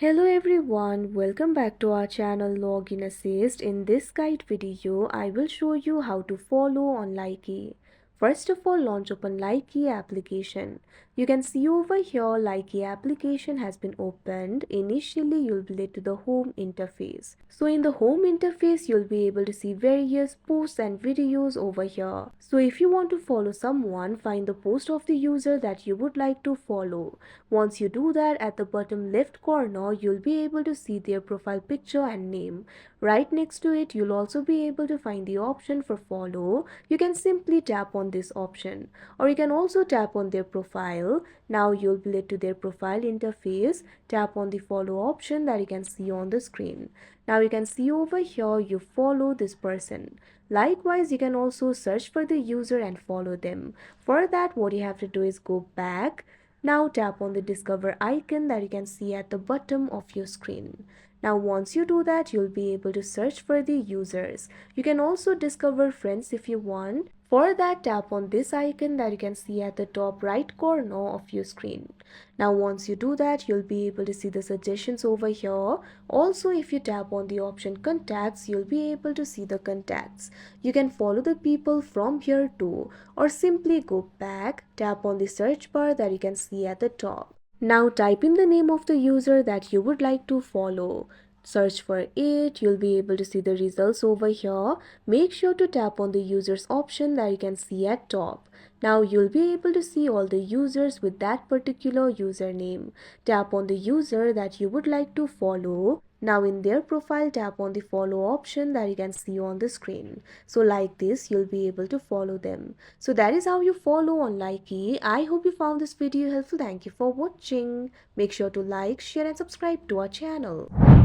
Hello everyone, welcome back to our channel Login Assist. In this guide video, I will show you how to follow on Likee. First of all, launch open Likee application. You can see over here Likee application has been opened. Initially, you'll be led to the home interface. So in the home interface, you'll be able to see various posts and videos over here. So if you want to follow someone, find the post of the user that you would like to follow. Once you do that, at the bottom left corner, you'll be able to see their profile picture and name. Right next to it, you'll also be able to find the option for follow. You can simply tap on this option, or you can also tap on their profile. Now you'll be led to their profile interface. Tap on the follow option that you can see on the screen. Now you can see over here you follow this person. Likewise, you can also search for the user and follow them. For that, what you have to do is go back. Now tap on the discover icon that you can see at the bottom of your screen. Now once you do that, you'll be able to search for the users. You can also discover friends if you want. For that, tap on this icon that you can see at the top right corner of your screen. Now once you do that, you'll be able to see the suggestions over here. Also, if you tap on the option contacts, you'll be able to see the contacts. You can follow the people from here too, or simply go back, tap on the search bar that you can see at the top. Now type in the name of the user that you would like to follow. Search for it, you'll be able to see the results over here. Make sure to tap on the users option that you can see at top. Now you'll be able to see all the users with that particular username. Tap on the user that you would like to follow. Now in their profile, tap on the follow option that you can see on the screen. So like this, you'll be able to follow them. So that is how you follow on Likee. I hope you found this video helpful. Thank you for watching. Make sure to like, share and subscribe to our channel.